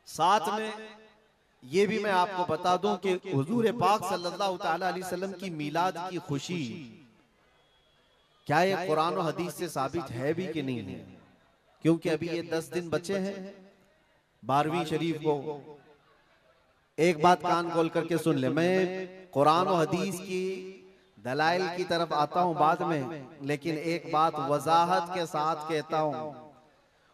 साथ में ये भी मैं आपको बता दूं कि हुजूर पाक सल्लल्लाहु ताला अलैहि वसल्लम की मीलाद की खुशी क्या ये कुरान और हदीस से साबित है भी कि नहीं है, क्योंकि अभी ये 10 दिन बचे हैं 12वीं शरीफ को। एक बात कान खोल करके सुन ले, मैं कुरान और हदीस की दलाइल की तरफ आता हूं बाद में, लेकिन एक बात वजाहत के साथ कहता हूं।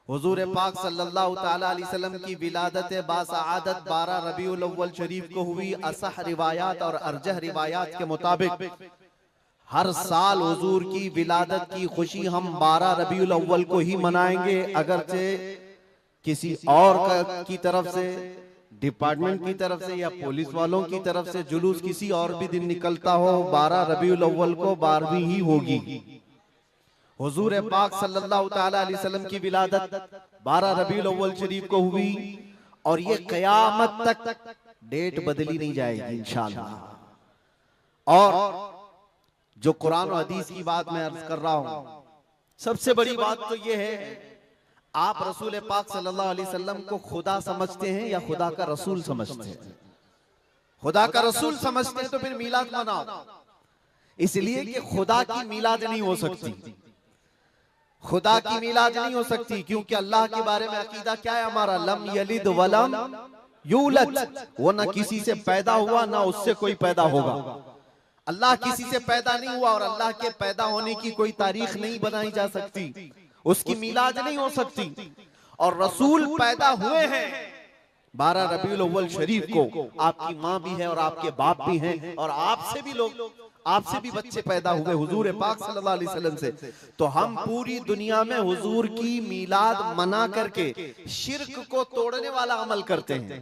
हुजूर पाक सल्लल्लाहु ताला अलैहि वसल्लम की विलादत बासआदत 12 रबीउल अव्वल शरीफ को हुई। असह रिवायात और अरजह रिवायात के मुताबिक हर साल हुजूर की विलादत की खुशी हम 12 रबीउल अव्वल को ही मनाएंगे, अगरचे किसी और की तरफ से, डिपार्टमेंट की तरफ से या पुलिस वालों की तरफ से जुलूस किसी और भी दिन निकलता हो, 12 रबीउल अव्वल को 12वीं ही होगी। हुजूर पाक सल्लल्लाहु ताला अलैहि वसल्लम की विलादत 12 रबीउल अव्वल शरीफ को हुई और ये कयामत तक डेट बदली नहीं जाएगी इंशाअल्लाह। और जो कुरान और हदीस की बात मैं अर्ज कर रहा हूं, सबसे बड़ी बात तो ये है, आप रसूल पाक सल्लल्लाहु अलैहि वसल्लम को खुदा समझते हैं या खुदा का रसूल समझते हैं? खुदा का रसूल समझते हैं तो फिर मीलाद मनाओ, इसलिए कि खुदा की मीलाद नहीं हो सकती। खुदा की मीलाद नहीं हो सकती क्योंकि अल्लाह के बारे में अकीदा क्या है हमारा? लम यलिद वलम यूलद, वो ना किसी से पैदा हुआ ना उससे कोई पैदा होगा। अल्लाह किसी से पैदा नहीं हुआ और अल्लाह के पैदा होने की कोई तारीख नहीं बनाई जा सकती, उसकी मीलाद नहीं हो सकती। और रसूल पैदा हुए हैं 12 रबीउल अव्वल शरीफ को। आपकी माँ भी है और आपके बाप भी हैं और आपसे भी लोग, आपसे भी बच्चे पैदा हुए हुजूर पाक सल्लल्लाहु अलैहि वसल्लम से। तो हम पूरी दुनिया में हुजूर की मीलाद मना करके शिर्क को तोड़ने वाला अमल करते हैं,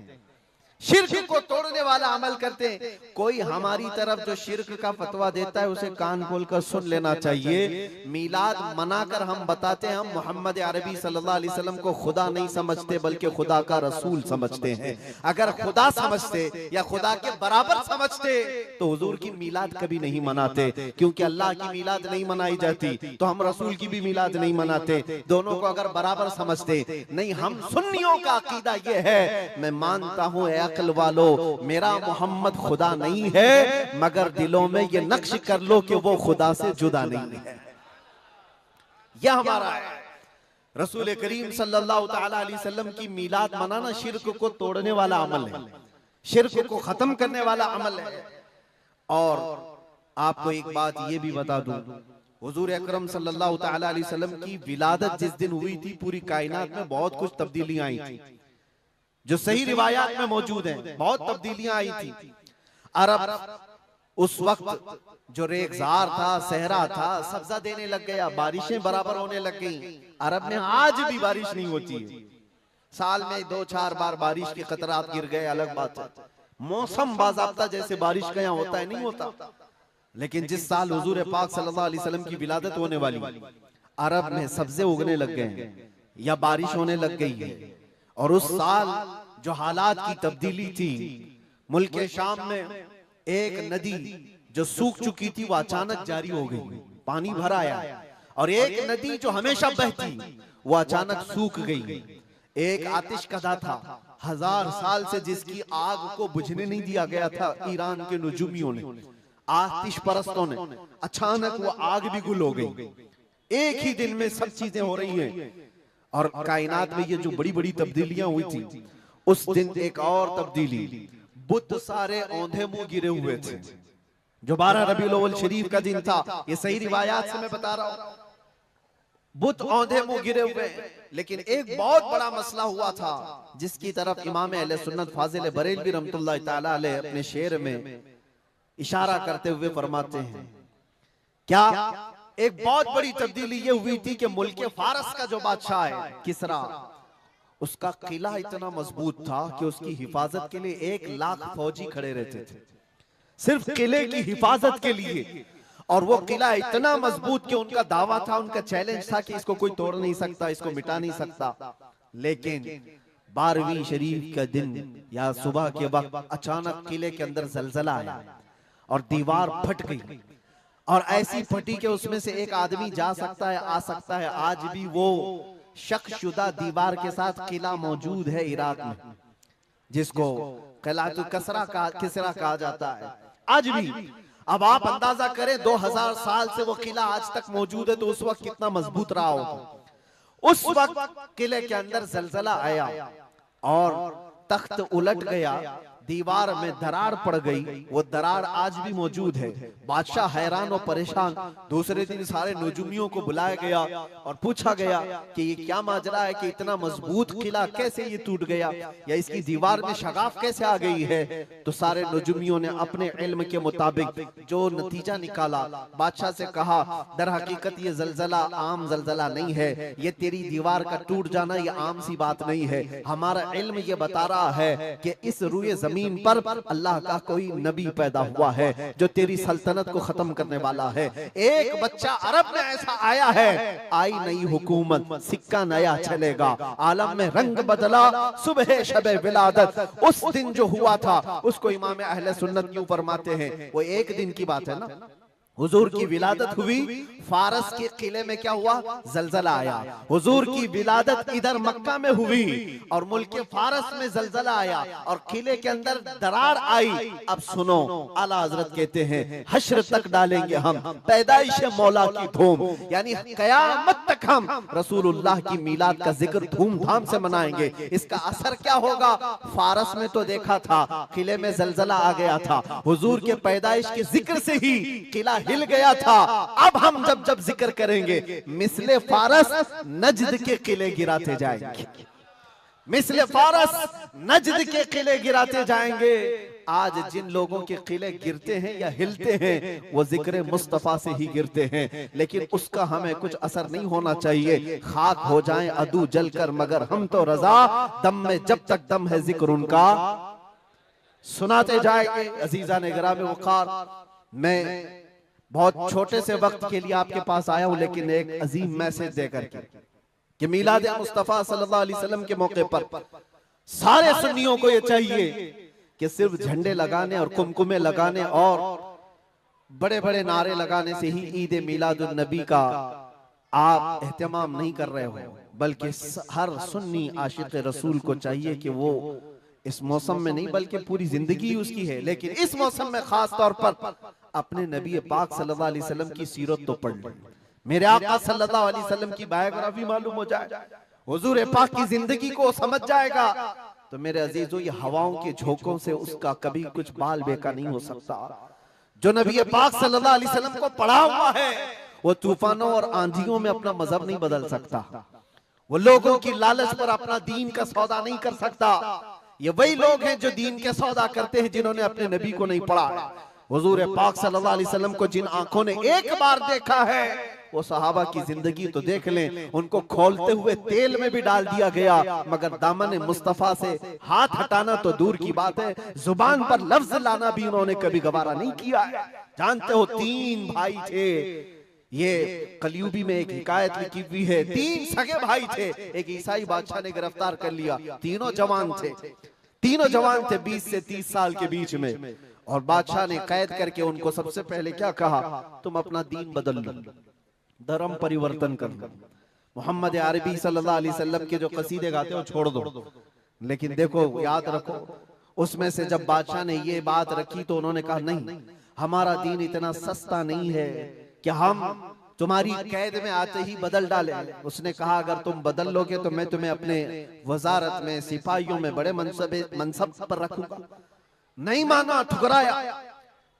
शिर्क को तोड़ने वाला अमल करते हैं। कोई हमारी तरफ जो शिर्क का फतवा देता है उसे कान खोलकर सुन लेना चाहिए। मीलाद मनाकर हम बताते हैं हम मोहम्मद अरबी सल्लल्लाहु अलैहि वसल्लम को खुदा नहीं समझते बल्कि खुदा का रसूल समझते हैं। अगर खुदा समझते या खुदा के बराबर समझते तो हुजूर की मीलाद कभी नहीं मनाते, क्योंकि अल्लाह की मीलाद नहीं मनाई जाती तो हम रसूल की भी मीलाद नहीं मनाते। दोनों को अगर बराबर समझते, नहीं, हम सुन्नियों का अकीदा ये है, मैं मानता हूं अक्ल वालो मेरा मोहम्मद खुदा नहीं है, मगर दिलों में ये नक्श कर लो कि वो खुदा से जुदा नहीं है। यह हमारा है। रसूल करीम सल्लल्लाहु ताला अलैहि वसल्लम की मीलाद मनाना शिर्क को तोड़ने वाला अमल है, शिर्क को खत्म करने वाला अमल है। और आपको एक बात ये भी बता दूं, हुजूर अकरम सल्लल्लाहु ताला अलैहि वसल्लम की विलादत जिस दिन हुई थी पूरी कायनात में बहुत कुछ तब्दीलियां आई थी, जो सही रिवायात में मौजूद हैं। बहुत तब्दीलियां आई थी। अरब उस वक्त जो रेगजार था, सहरा था, सब्जा देने लग गया, बारिशें बराबर होने लग गई। अरब में आज भी बारिश नहीं होती है, साल में 2-4 बार बारिश के कतरात गिर गए, अलग बात है। मौसम बाज़ाब्ता जैसे बारिश का यहाँ होता है नहीं होता। लेकिन जिस साल हुजूर पाक सल्लल्लाहु अलैहि वसल्लम की विलादत होने वाली, अरब में सब्जे उगने लग गए हैं या बारिश होने लग गई है। और उस साल जो हालात की तब्दीली थी, मुल्क शाम में एक नदी जो सूख चुकी थी वो अचानक जारी हो गई, पानी भर आया। और एक नदी जो हमेशा बहती वो अचानक सूख गई। एक आतिशकदा था 1000 साल से जिसकी आग को बुझने नहीं दिया गया था ईरान के नुजूमियों ने, आतिश परस्तों ने, अचानक वो आग भी गुल हो गई। एक ही दिन में सब चीजें हो रही हैं। और कायनात में ये जो बड़ी बड़ी तब्दीलियां हुई थी, उस दिन एक और तब्दीली, बुत सारे औंधे मुंह गिरे हुए थे। जो 12 रबीउल अव्वल शरीफ का दिन था, ये सही रिवायात से मैं बता रहा हूं, बुत औंधे मुंह गिरे हुए। लेकिन एक बहुत बड़ा मसला हुआ था जिसकी तरफ इमाम अहले सुन्नत फाजिल बरेलवी रहमतुल्लाह ताला अलैह अपने शेर में इशारा करते हुए फरमाते हैं, क्या एक बहुत बड़ी तब्दीली ये हुई थी कि मुल्क फारस का जो बादशाह है किसरा, उसका किला इतना मजबूत था कि उसकी हिफाजत के लिए 1 लाख फौजी खड़े रहते थे, सिर्फ किले की हिफाजत के लिए। और वो किला इतना मजबूत कि उनका दावा था, उनका चैलेंज था कि इसको कोई तोड़ नहीं सकता, इसको मिटा नहीं सकता। लेकिन 12वीं शरीफ का दिन या सुबह के वक्त अचानक किले के अंदर जलजला आया और दीवार फट गई। और ऐसी फटी कि उसमें से एक आदमी जा सकता है, आ सकता है। आज भी वो शक शुदा दीवार के साथ किला मौजूद है इराक में। जिसको क़िलातुल किसरा कहा जाता है आज भी। अब आप अंदाजा करें 2000 साल से वो किला आज तक मौजूद है, तो उस वक्त कितना मजबूत रहा होगा। उस वक्त किले के अंदर जलजला आया और तख्त उलट गया, दीवार में दरार पड़ गई, वो दरार आज भी मौजूद है। बादशाह हैरान और परेशान। दूसरे दिन सारे नजूमियों को बुलाया गया और पूछा गया कि ये क्या माजरा है कि इतना मजबूत किला कैसे ये टूट गया, या इसकी दीवार में शगाफ कैसे आ गई है। तो सारे नजूमियों ने अपने इल्म के मुताबिक जो नतीजा निकाला, बादशाह से कहा दर हकीकत ये जलजला आम जलजला नहीं है, ये तेरी दीवार का टूट जाना ये आम सी बात नहीं है। हमारा इल्म ये बता रहा है कि इस रूए जमीन पर अल्लाह का कोई नबी पैदा हुआ है जो तेरी सल्तनत को खत्म करने वाला है। एक बच्चा अरब में ऐसा आया है, आई नई हुकूमत, सिक्का नया चलेगा, आलम में रंग बदला, सुबह शबे विलादत। उस दिन जो हुआ था उसको इमाम अहले सुन्नत क्यों फरमाते हैं, वो एक दिन की बात है ना। हुजूर की विलादत हुई, फारस के किले में क्या हुआ, जलजला आया। हुजूर की विलादत इधर मक्का में हुई और मुल्क फारस में जलजला आया और किले के अंदर दरार आई। अब सुनो, आला हजरत कहते हैं हश्र तक डालेंगे हम पैदाइश मौला की धूम, यानी कयामत तक हम रसूलुल्लाह की मिलाद का जिक्र धूमधाम से मनाएंगे। इसका असर क्या होगा, फारस में तो देखा था किले में जलजला आ गया था, हुजूर के पैदाइश के जिक्र से ही किला हिल गया था। अब हम जब जिक्र करेंगे मिसले फारस नजद के किले गिराते जाएंगे, मिसले फारस नजद के किले गिराते जाएंगे। आज जिन लोगों के किले गिरते हैं या हिलते हैं वो जिक्र मुस्तफा से ही गिरते हैं, लेकिन उसका हमें कुछ असर नहीं होना चाहिए। खाक हो जाएं अदू जलकर मगर हम तो रजा, दम में जब तक दम है जिक्र उनका सुनाते जाएंगे। अजीजा ने गिरामे वक़ार, मैं बहुत छोटे से वक्त के लिए आपके पास आया हूं, लेकिन एक अजीम मैसेज देकर के कि मिलाद मुस्तफा सल्लल्लाहु अलैहि वसल्लम के मौके पर सारे सुन्नियों को यह चाहिए कि सिर्फ झंडे लगाने और कुमकुमे लगाने और बड़े बड़े नारे लगाने से ही ईद मिलादुन नबी का आप एहतमाम नहीं कर रहे हो, बल्कि हर सुन्नी आशिक रसूल को चाहिए कि वो इस मौसम में नहीं बल्कि पूरी जिंदगी उसकी है, लेकिन इस मौसम में खास तौर पर अपने नबी पाक सल्लल्लाहु अलैहि वसल्लम की सीरत तो पढ़ ले, मेरे आका सल्लल्लाहु अलैहि वसल्लम की बायोग्राफी मालूम हो जाए, हुजूर पाक की जिंदगी को समझ जाएगा। तो मेरे अजीजों, ये हवाओं के झोंकों से उसका कभी कुछ बाल बेका नहीं हो सकता। जो नबी पाक सल्लल्लाहु अलैहि वसल्लम को पढ़ा हुआ है वो तूफानों और आंधियों में अपना मजहब नहीं बदल सकता, वो लोगों की लालच पर अपना दीन का सौदा नहीं कर सकता। ये वही लोग हैं जो दीन के सौदा करते हैं जिन्होंने अपने नबी को नहीं पढ़ा। हुजूर पाक सल्लल्लाहु अलैहि वसल्लम को जिन आंखों ने एक बार देखा है वो सहाबा की जिंदगी तो देख लें, उनको खोलते हुए तेल में भी डाल दिया गया, मगर दामन मुस्तफा से हाथ हटाना तो दूर की बात है, जुबान पर लफ्ज लाना भी उन्होंने कभी गवारा नहीं किया। जानते हो, 3 भाई थे, ये कलयुगी में एक हिकायत लिखी हुई है, 3 सगे भाई थे, एक ईसाई बादशाह ने गिरफ्तार कर लिया। तीनों जवान थे, 20 से 30 साल के बीच में, और बादशाह ने कैद करके उनको सबसे पहले क्या कहा, तुम अपना दीन बदल लो, धर्म परिवर्तन कर लो, मोहम्मद अरबी सल्लल्लाहु अलैहि वसल्लम के जो कसीदे गाते हो छोड़ दो। लेकिन देखो, याद रखो, उसमें से जब बादशाह ने ये बात रखी तो उन्होंने कहा नहीं, हमारा दीन इतना सस्ता नहीं है कि हम तुम्हारी कैद में आते ही बदल डाले। उसने कहा अगर तुम बदल लोगे तो मैं तुम्हें अपने वजारत में, सिपाहियों में बड़े मनसब पर रखूंगा। नहीं माना, ठुकराया।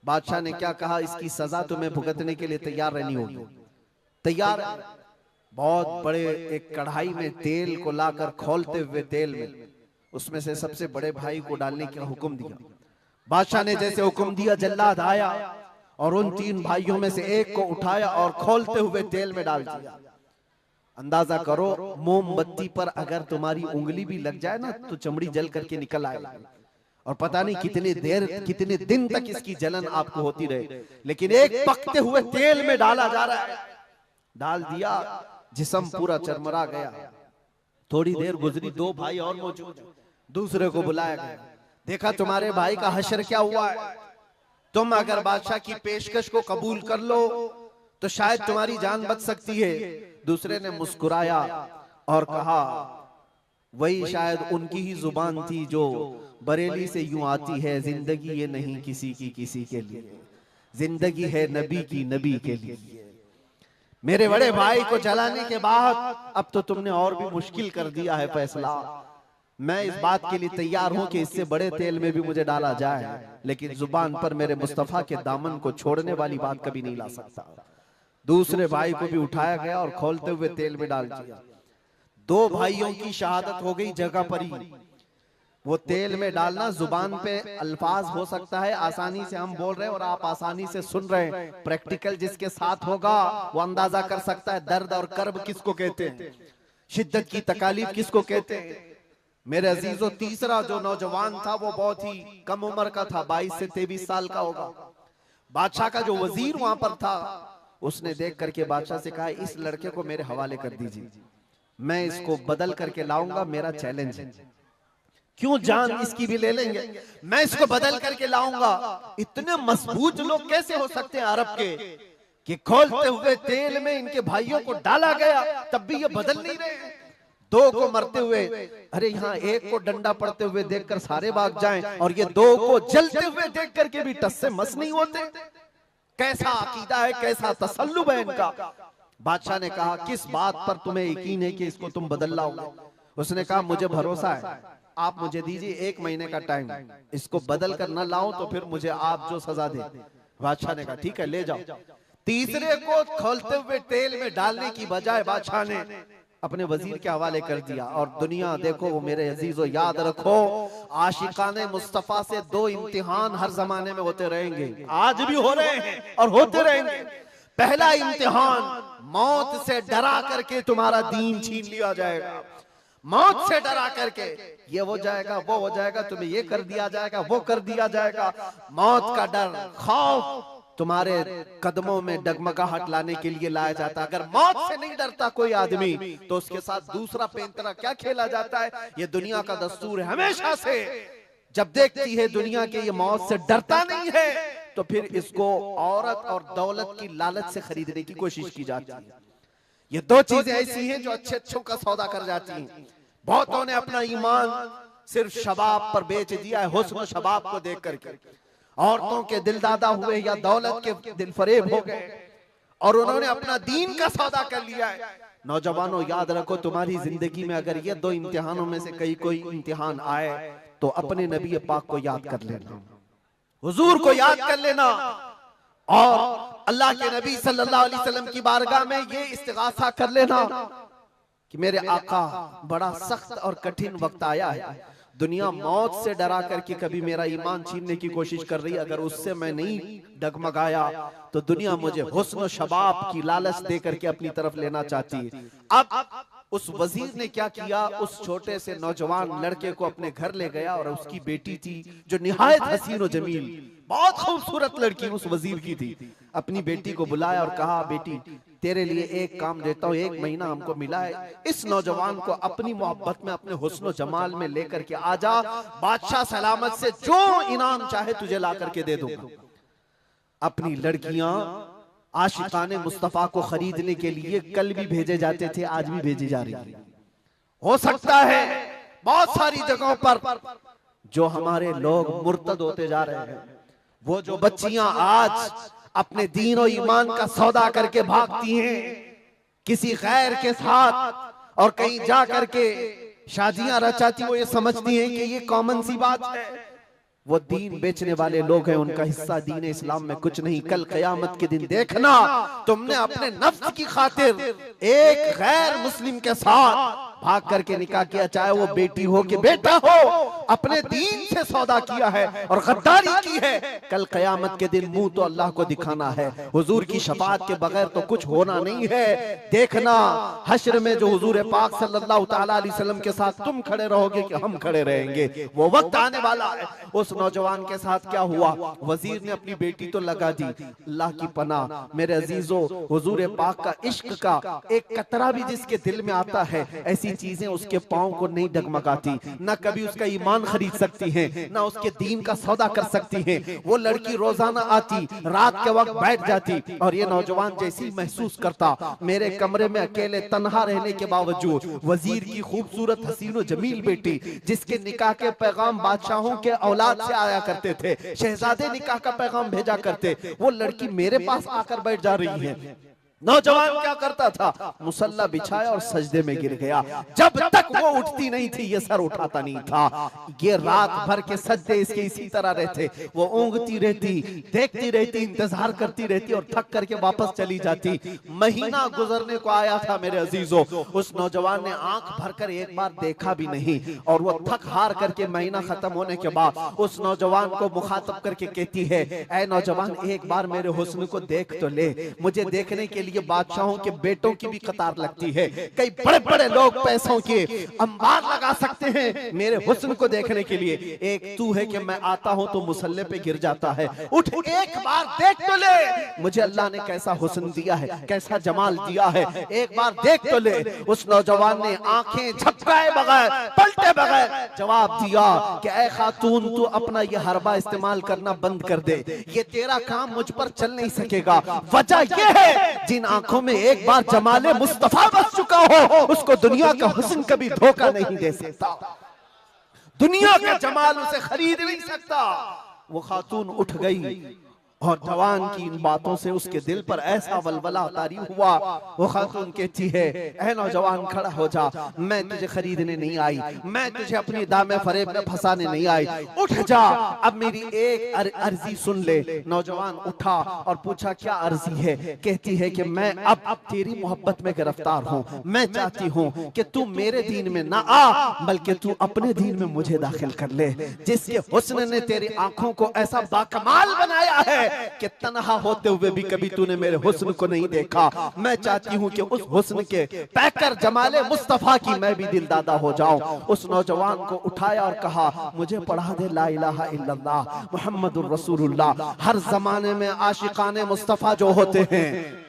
बादशाह ने क्या कहा, इसकी सजा तुम्हें भुगतने के लिए तैयार रहनी होगी। तैयार। बहुत बड़े एक कढ़ाई में तेल को लाकर खोलते हुए तेल में उसमें से सबसे बड़े भाई को डालने का हुक्म दिया। बादशाह ने जैसे हुक्म दिया, जल्लाद आया और उन 3 भाइयों में से एक को उठाया और खोलते हुए तेल में डाल दिया। अंदाजा करो, मोमबत्ती पर अगर तुम्हारी उंगली भी लग जाए ना तो चमड़ी जल करके निकल आएगी, और पता नहीं कितने दिन तक इसकी जलन आपको होती रहे। लेकिन एक पकते हुए तेल में डाला जा रहा है, डाल दिया, जिस्म पूरा चरमरा गया। थोड़ी देर गुजरी, 2 भाई और मौजूद, दूसरे को बुलाया गया, देखा तुम्हारे भाई का हश्र क्या हुआ है, तुम अगर बादशाह की पेशकश को कबूल कर लो तो शायद तुम्हारी जान बच सकती है। दूसरे ने मुस्कुराया और कहा, वही शायद उनकी ही जुबान थी जो बरेली से यूं आती है, जिंदगी ये नहीं किसी की किसी के लिए, जिंदगी है नबी की नबी के लिए। मेरे बड़े भाई को जलाने के बाद अब तो तुमने और भी मुश्किल कर दिया है फैसला। मैं इस बात के लिए तैयार हूं कि इससे बड़े तेल में भी मुझे डाला जाए, लेकिन जुबान पर मेरे मुस्तफा के दामन को छोड़ने वाली बात कभी नहीं ला सकता। दूसरे भाई को भी उठाया गया और खोलते हुए तेल में डाल दिया। 2 भाइयों की शहादत हो गई जगह पर ही। वो तेल में डालना जुबान पे अल्फाज हो सकता है, आसानी से हम बोल रहे हैं और आप आसानी से सुन रहे हैं। प्रैक्टिकल जिसके साथ होगा वो अंदाजा कर सकता है दर्द और कर्ब किसको कहते हैं, शिद्दत की तकालीफ किसको कहते हैं। मेरे अजीजों, तीसरा जो नौजवान था वो बहुत ही कम उम्र का था, 22 से 23 साल का होगा। बादशाह का जो वजीर वहां पर था उसने देख करके बादशाह से कहा, इस लड़के को मेरे हवाले कर दीजिए, मैं इसको बदल करके लाऊंगा, मेरा चैलेंज है। क्यों, जान इसकी भी ले लेंगे, मैं इसको बदल करके लाऊंगा। इतने मजबूत लोग कैसे हो सकते हैं अरब के कि खोलते हुए तेल में इनके भाइयों को डाला गया तब भी ये बदल नहीं रहे। 2 को मरते हुए, अरे यहाँ 1 को डंडा पड़ते हुए देखकर सारे भाग जाएं और ये 2 को जलते हुए देख करके भी टस से मस नहीं होते। कैसा अकीदा है, कैसा तसल्लुब है इनका। बादशाह ने कहा, किस बात पर तुम्हें यकीन है कि इसको तुम बदल लाओगे। उसने कहा, मुझे भरोसा है, आप मुझे दीजिए 1 महीने का टाइम, इसको बदल कर न लाऊं तो फिर मुझे आप जो सजा दे। बादशाह ने कहा, ठीक है ले जाओ। तीसरे को खोलते हुए तेल में डालने की बजाय बादशाह ने अपने वजीर के हवाले कर दिया। और दुनिया देखो मेरे अजीजों, याद रखो आशिकाने मुस्तफा से 2 इम्तिहान हर जमाने में होते रहेंगे, आज भी हो रहे हैं और होते रहेंगे। पहला इम्तिहान, मौत से डरा करके तुम्हारा दीन छीन लिया जाएगा, मौत से डरा करके ये हो जाएगा वो हो जाएगा, तुम्हें ये कर दिया जाएगा वो कर दिया जाएगा। मौत का डर, खौफ तुम्हारे कदमों में डगमगाहट लाने के लिए लाया जाता है। अगर मौत से नहीं डरता कोई आदमी तो उसके साथ दूसरा पैंतरा क्या खेला जाता है। ये दुनिया का दस्तूर है, हमेशा से जब देखती है दुनिया के ये मौत से डरता नहीं है तो फिर इसको औरत और दौलत की लालच से खरीदने की कोशिश की जाती है। ये 2 चीजें ऐसी हैं जो अच्छे अच्छों का सौदा कर जाती हैं। बहुतों ने अपना ईमान सिर्फ शबाब पर बेच दिया है, हुस्न शबाब को देख करके। औरतों के दिल दादा हुए या दौलत के दिल फरेब हो गए और उन्होंने अपना दीन का सौदा कर लिया है। नौजवानों, याद रखो तुम्हारी जिंदगी में अगर ये 2 इम्तिहानों में से कोई इम्तिहान आए तो अपने नबी पाक को याद कर लेना, हुजूर को याद कर लेना और अल्लाह के नबी सल्लल्लाहु अलैहि वसल्लम की बारगाह में ये इस्तिगासा कर लेना कि मेरे आका, बड़ा सख्त और कठिन वक्त आया है। दुनिया मौत से डरा करके कभी मेरा ईमान छीनने की कोशिश कर रही है, अगर उससे मैं नहीं डगमगाया तो दुनिया मुझे हुस्न शबाब की लालच दे करके अपनी तरफ लेना चाहती है। अब उस वजीर ने क्या किया, उस छोटे से नौजवान लड़के को अपने घर ले गया और उसकी बेटी थी जो निहायत हसीन और जमील, बहुत खूबसूरत लड़की उस वजीर की थी। अपनी बेटी को बुलाया और कहा, बेटी तेरे लिए एक काम देता हूँ, 1 महीना हमको मिला है, इस नौजवान को अपनी मोहब्बत में अपने हुस्न जमाल में लेकर के आजा, बादशाह सलामत से जो इनाम चाहे तुझे ला करके दे दूंगा। अपनी लड़कियां आशिकाने मुस्तफा को खरीदने के लिए कल भी भेजे जाते थे, आज भी भेजी जा रही है। हो सकता है बहुत सारी जगहों पर जो हमारे लोग मुर्तद होते जा रहे हैं, वो जो बच्चियां आज अपने दीन और ईमान का सौदा करके भागती हैं किसी गैर के साथ और कहीं जा करके शादियां रचाती, वो ये समझती हैं कि ये कॉमन सी बात है। वो दीन बेचने वाले लोग हैं, उनका हिस्सा दीन इस्लाम में कुछ नहीं। कल क़यामत के दिन देखना, तुमने अपने नफ्स की खातिर एक गैर मुस्लिम के साथ भाग करके निकाह किया, चाहे वो बेटी हो कि बेटा हो, अपने दीन से सौदा किया है और गद्दारी की है। कल क़यामत के दिन मुंह तो अल्लाह को दिखाना है, हुजूर की शफाअत के बगैर तो कुछ होना नहीं है। देखना हश्र में जो हुजूर पाक सल्लल्लाहु तआला अलैहि वसल्लम के साथ तुम खड़े रहोगे कि हम खड़े रहेंगे, वो वक्त आने वाला है। उस नौजवान के साथ क्या हुआ, वजीर ने अपनी बेटी तो लगा दी, अल्लाह की पनाह मेरे अजीजों, हुजूर पाक का इश्क का एक कतरा भी जिसके दिल में आता है, ऐसी ऐसी चीजें उसके पांव को नहीं डगमगाती, ना कभी उसका ईमान खरीद सकती हैं, ना उसके दीन का सौदा कर सकती हैं। वो लड़की रोजाना आती, रात के वक्त बैठ जाती, और ये नौजवान जैसे ही महसूस करता मेरे कमरे में अकेले तन्हा रहने के बावजूद वजीर की खूबसूरत हसीनो जमील बेटी, जिसके निकाह के पैगाम बादशाहों के औलाद से आया करते थे, शहजादे निकाह का पैगाम भेजा करते, वो लड़की मेरे पास आकर बैठ जा रही है। नौजवान क्या करता था, मुसल्ला बिछाया और सजदे में गिर गया। जब तक वो उठती नहीं थी ये सर उठाता नहीं था। ये रात भर के सजदे इसके इसी तरह रहते, वो ऊँगती रहती, देखती रहती, इंतजार करती रहती और थक करके वापस चली जाती। महीना गुजरने को आया था मेरे अजीजों, उस नौजवान ने आंख भरकर एक बार देखा भी नहीं, और वो थक हार करके महीना खत्म होने के बाद उस नौजवान को मुखातब करके कहती है, ऐ नौजवान एक बार मेरे हुस्न को देख तो ले। मुझे देखने के लिए बादशाहों के बेटों की भी कतार लगती है, कई बड़े बड़े लोग पैसों के अंबार लगा सकते हैं मेरे हुस्न को देखने के लिए, एक तू है कि मैं आता हूं तो मुसल्ले पे गिर जाता है। उठ एक बार देख तो ले, मुझे अल्लाह ने कैसा हुस्न दिया है, कैसा जमाल दिया है, एक बार देख तो ले। उस नौजवान ने आंखें झपकाए बगैर, पलटे बगैर जवाब दिया कि ऐ खातून तू अपना ये हरबा इस्तेमाल करना बंद कर दे, ये तेरा काम मुझ पर चल नहीं सकेगा। वजह यह है जिन आंखों में एक बार जमाले मुस्तफा बस चुका हो उसको दुनिया का हुस्न कभी धोखा नहीं दे सकता, दुनिया का जमाल उसे खरीद नहीं सकता। वो खातून उठ गई और जवान की इन बातों से उसके दिल पर ऐसा वलवला तारी हुआ। वो खातून कहती है, ऐ नौजवान खड़ा हो जा, मैं तुझे खरीदने नहीं आई, मैं तुझे अपनी दामे फरेब में फंसाने नहीं आई, उठ जा, अब मेरी एक अर्जी सुन ले। नौजवान उठा और पूछा क्या अर्जी है। कहती है कि मैं अब तेरी मोहब्बत में गिरफ्तार हूँ, मैं चाहती हूँ कि तू मेरे दीन में ना आ बल्कि तू अपने दीन में मुझे दाखिल कर ले। जिसके हुस्न ने तेरी आंखों को ऐसा बाकमाल बनाया है कि तन्हा होते हुए भी कभी तूने मेरे हुस्न को नहीं देखा, मैं चाहती हूँ कि उस हुस्न के पैकर जमाले मुस्तफा की मैं भी दिलदादा हो जाऊं। उस नौजवान को उठाया और कहा, मुझे पढ़ा दे ला इलाहा इल्लल्लाह मुहम्मदुर रसूलुल्लाह। हर जमाने में आशिकाने मुस्तफा जो होते हैं,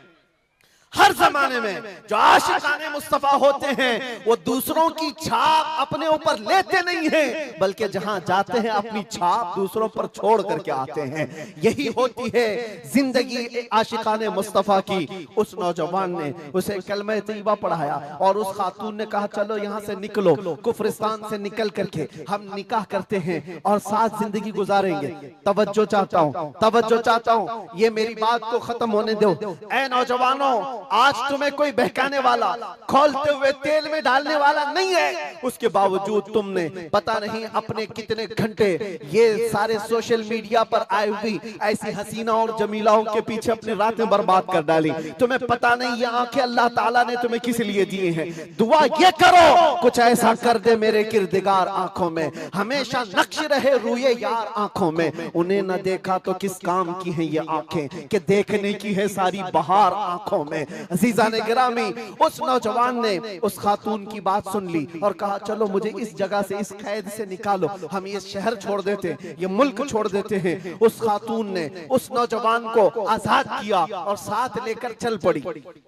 हर जमाने में जो आशिकाने मुस्तफा होते हैं, वो दूसरों की छाप अपने ऊपर लेते नहीं हैं, बल्कि जहां जाते हैं अपनी छाप दूसरों पर छोड़ करके आते हैं। यही होती है जिंदगी आशिकाने मुस्तफा की। उस नौजवान ने उसे कलमा तैयबा पढ़ाया और उस खातून ने कहा, चलो यहाँ से निकलो, कुफरिस्तान से निकल करके हम निकाह करते हैं और साथ जिंदगी गुजारेंगे। तवज्जो चाहता हूँ, तवज्जो चाहता हूँ, ये मेरी बात को खत्म होने दो। ऐ नौजवानों, आज तुम्हें कोई बहकाने वाला, खोलते हुए तेल में डालने वाला नहीं है, उसके बावजूद तुमने पता नहीं अपने कितने घंटे ये सारे सोशल मीडिया पर आई हुई ऐसी हसीना और जमीलाओं के पीछे अपनी रातें बर्बाद कर डाली। तुम्हें पता नहीं ये आंखें अल्लाह ताला ने तुम्हें किस लिए दिए हैं। दुआ ये करो कुछ ऐसा कर दे मेरे किरदिगार आंखों में, हमेशा नक्श रहे रूए यार आंखों में। उन्हें न देखा तो किस काम की है ये आंखें कि देखने की है सारी बहार आंखों में। अजीजा ने गिरामी, उस नौजवान ने उस खातून की बात सुन ली और कहा, चलो मुझे इस जगह से, इस कैद से निकालो, हम ये शहर छोड़ देते हैं, ये मुल्क छोड़ देते हैं। उस खातून ने उस नौजवान को आजाद किया और साथ लेकर चल पड़ी,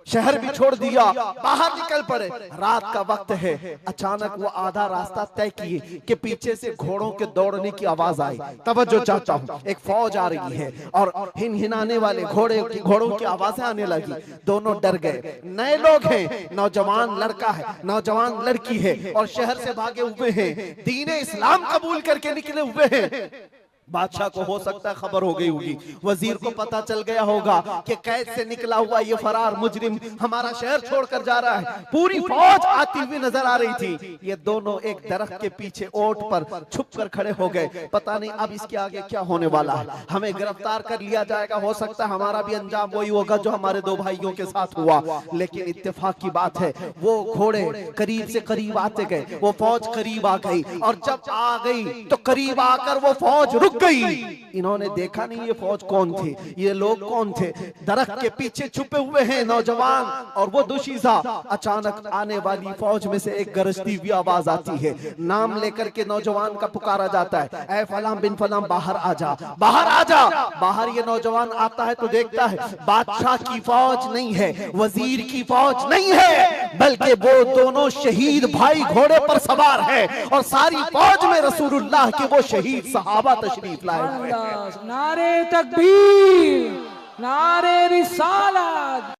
शहर भी छोड़ दिया, बाहर निकल पड़े। रात का वक्त है, अचानक वो आधा रास्ता तय किए कि पीछे से घोड़ों के दौड़ने की आवाज आई। तवज्जो चाहता हूँ, एक फौज आ रही है और हिनहिनाने वाले घोड़ों की आवाजें आने लगी। दोनों डर गए। नए लोग हैं, नौजवान लड़का है, नौजवान लड़की है और शहर से भागे हुए हैं, दीन इस्लाम कबूल करके निकले हुए हैं। बादशाह को हो सकता है खबर हो गई होगी, वजीर को पता चल गया होगा कि कैद से निकला हुआ ये फरार मुजरिम हमारा शहर छोड़कर जा रहा है। पूरी फौज आती हुई नजर आ रही थी। ये दोनों एक दरख्त के पीछे ओट पर छुप कर खड़े हो गए। पता नहीं अब इसके आगे क्या होने वाला है, हमें गिरफ्तार कर लिया जाएगा, हो सकता है हमारा भी अंजाम वही होगा जो हमारे दो भाइयों के साथ हुआ। लेकिन इत्तेफाक की बात है, वो घोड़े करीब से करीब आते गए, वो फौज करीब आ गई और जब आ गई तो करीब आकर वो फौज रुक गई। इन्होंने देखा नहीं ये फौज कौन थी, ये लोग कौन थे। दरख्त के पीछे छुपे हुए हैं नौजवान और वो दुशीजा। अचानक आने वाली फौज में से एक गरजती हुई आवाज आती है। नाम लेकर के नौजवान का पुकारा जाता है, ऐ फलां बिन फलां बाहर आ जा, बाहर आ जा। बाहर ये नौजवान आता है तो देखता है बादशाह की फौज नहीं है, वजीर की फौज नहीं है, बल्कि वो दोनों शहीद भाई घोड़े पर सवार है और सारी फौज में रसूलुल्लाह के वो शहीद सहाबा तशरीफ लाए हुए हैं। नारे तकबीर, नारे रिसालत।